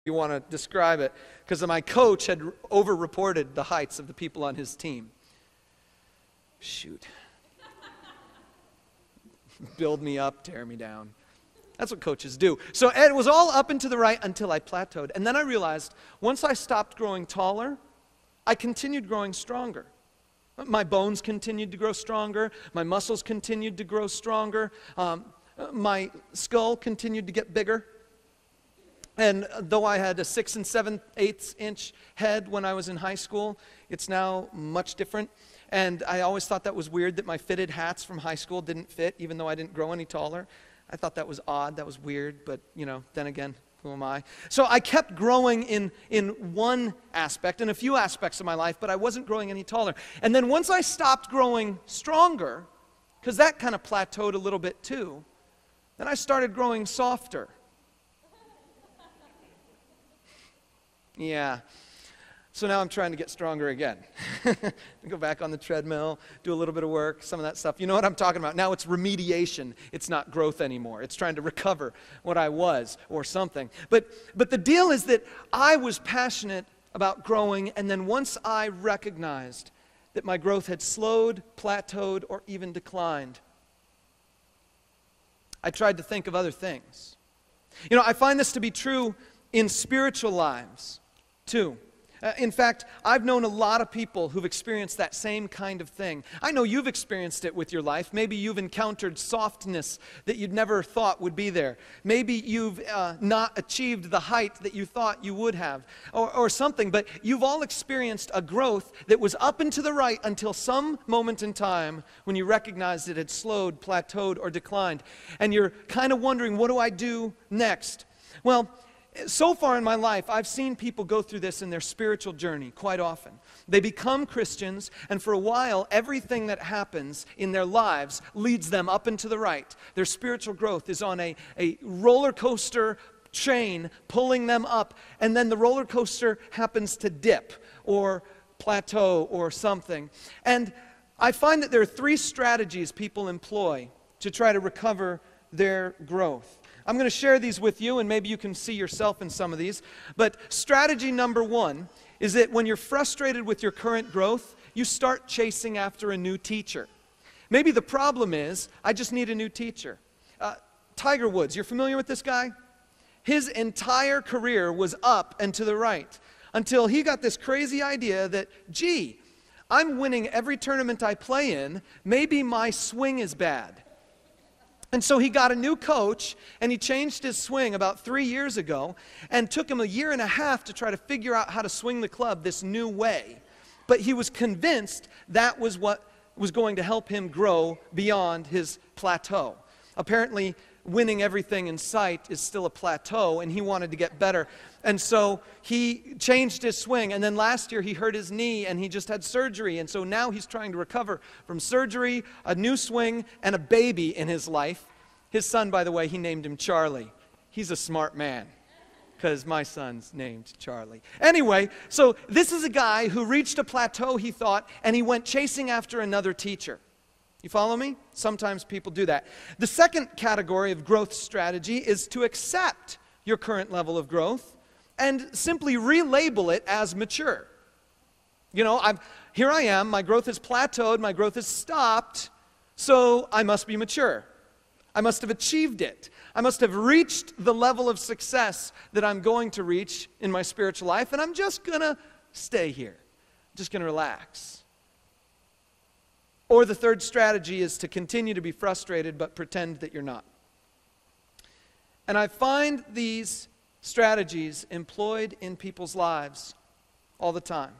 you want to describe it, because my coach had over-reported the heights of the people on his team. Shoot. Build me up, tear me down. That's what coaches do. So it was all up and to the right until I plateaued. And then I realized once I stopped growing taller, I continued growing stronger. My bones continued to grow stronger. My muscles continued to grow stronger. My skull continued to get bigger. And though I had a 6 7/8 inch head when I was in high school, it's now much different. And I always thought that was weird that my fitted hats from high school didn't fit, even though I didn't grow any taller. I thought that was odd, that was weird, but then again, who am I? So I kept growing in one aspect, in a few aspects of my life, but I wasn't growing any taller. And then once I stopped growing stronger, because that kind of plateaued a little bit too, then I started growing softer. Yeah. So now I'm trying to get stronger again. Go back on the treadmill, do a little bit of work, some of that stuff. You know what I'm talking about? Now it's remediation. It's not growth anymore. It's trying to recover what I was or something. But the deal is that I was passionate about growing, and then once I recognized that my growth had slowed, plateaued, or even declined, I tried to think of other things. I find this to be true in spiritual lives too. In fact, I've known a lot of people who've experienced that same kind of thing. I know you've experienced it with your life. Maybe you've encountered softness that you'd never thought would be there. Maybe you've not achieved the height that you thought you would have, or something. But you've all experienced a growth that was up and to the right until some moment in time when you recognized it had slowed, plateaued, or declined. And you're kind of wondering, what do I do next? Well, so far in my life, I've seen people go through this in their spiritual journey quite often. They become Christians, and for a while, everything that happens in their lives leads them up and to the right. Their spiritual growth is on a roller coaster chain pulling them up, and then the roller coaster happens to dip or plateau or something. And I find that there are 3 strategies people employ to try to recover their growth. I'm going to share these with you, and maybe you can see yourself in some of these. But strategy number 1 is that when you're frustrated with your current growth, you start chasing after a new teacher. Maybe the problem is, I just need a new teacher. Tiger Woods, you're familiar with this guy? His entire career was up and to the right until he got this crazy idea that, gee, I'm winning every tournament I play in. Maybe my swing is bad. And so he got a new coach, and he changed his swing about 3 years ago, and took him a year and a half to try to figure out how to swing the club this new way. But he was convinced that was what was going to help him grow beyond his plateau. Apparently, winning everything in sight is still a plateau, and he wanted to get better. And so he changed his swing, and then last year he hurt his knee, and he just had surgery. And so now he's trying to recover from surgery, a new swing, and a baby in his life. His son, by the way, he named him Charlie. He's a smart man, because my son's named Charlie. Anyway, so this is a guy who reached a plateau, he thought, and he went chasing after another teacher. You follow me? Sometimes people do that. The second category of growth strategy is to accept your current level of growth and simply relabel it as mature. Here I am, my growth has plateaued, my growth has stopped, so I must be mature. I must have achieved it. I must have reached the level of success that I'm going to reach in my spiritual life, and I'm just going to stay here. I'm just going to relax. Or the third strategy is to continue to be frustrated but pretend that you're not. And I find these strategies employed in people's lives all the time.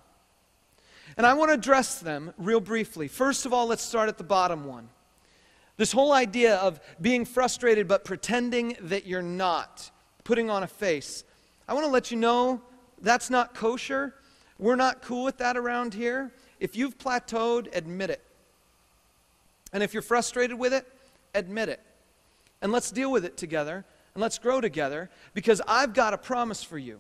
And I want to address them real briefly. First of all, let's start at the bottom one. This whole idea of being frustrated but pretending that you're not, putting on a face. I want to let you know that's not kosher. We're not cool with that around here. If you've plateaued, admit it. And if you're frustrated with it, admit it. And let's deal with it together, and let's grow together, because I've got a promise for you.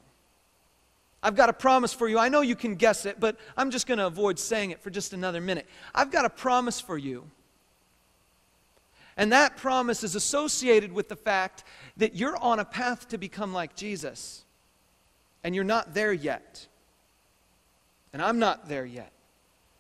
I've got a promise for you. I know you can guess it, but I'm just going to avoid saying it for just another minute. I've got a promise for you. And that promise is associated with the fact that you're on a path to become like Jesus. And you're not there yet. And I'm not there yet.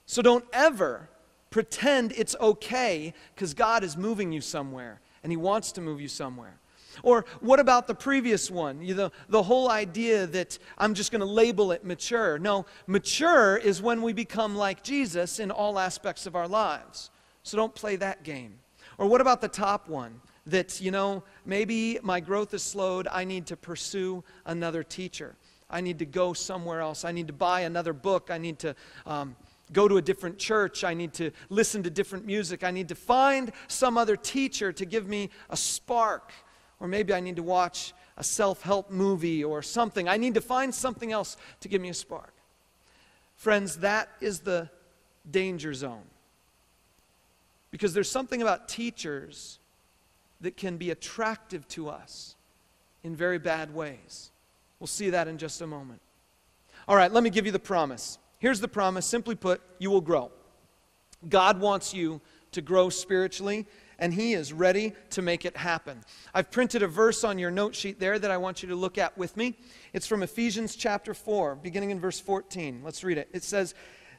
So don't ever pretend it's okay because God is moving you somewhere and He wants to move you somewhere. Or what about the previous one? The whole idea that I'm just going to label it mature. No, mature is when we become like Jesus in all aspects of our lives. So don't play that game. Or what about the top one? That, maybe my growth is slowed. I need to pursue another teacher. I need to go somewhere else. I need to buy another book. I need to go to a different church. I need to listen to different music. I need to find some other teacher to give me a spark. Or maybe I need to watch a self-help movie or something. I need to find something else to give me a spark. Friends, that is the danger zone. Because there's something about teachers that can be attractive to us in very bad ways. We'll see that in just a moment. All right, let me give you the promise. Here's the promise. Simply put, you will grow. God wants you to grow spiritually, and He is ready to make it happen. I've printed a verse on your note sheet there that I want you to look at with me. It's from Ephesians chapter 4, beginning in verse 14. Let's read it. It says,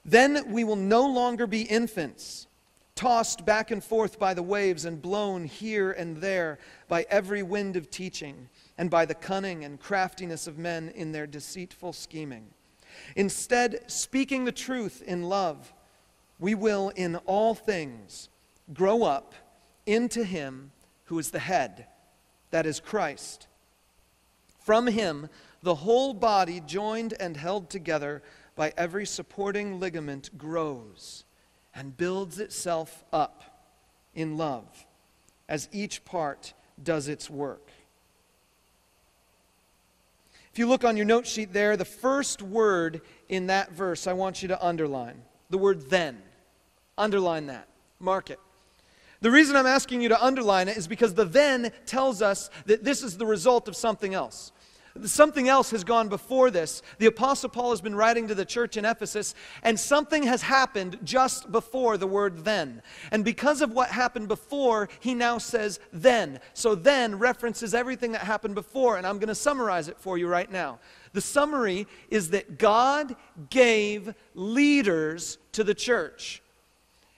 "Then we will no longer be infants, tossed back and forth by the waves and blown here and there by every wind of teaching and by the cunning and craftiness of men in their deceitful scheming. Instead, speaking the truth in love, we will in all things grow up into Him who is the head, that is Christ. From Him, the whole body, joined and held together by every supporting ligament, grows and builds itself up in love as each part does its work." If you look on your note sheet there, the first word in that verse I want you to underline. The word then. Underline that. Mark it. The reason I'm asking you to underline it is because the then tells us that this is the result of something else. Something else has gone before this. The Apostle Paul has been writing to the church in Ephesus, and something has happened just before the word then. And because of what happened before, he now says then. So then references everything that happened before, and I'm going to summarize it for you right now. The summary is that God gave leaders to the church.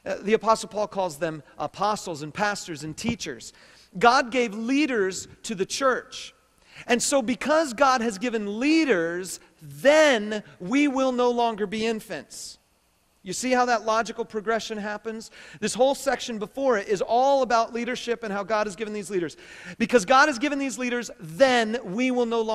The Apostle Paul calls them apostles and pastors and teachers. God gave leaders to the church. And so because God has given leaders, then we will no longer be infants. You see how that logical progression happens? This whole section before it is all about leadership and how God has given these leaders. Because God has given these leaders, then we will no longer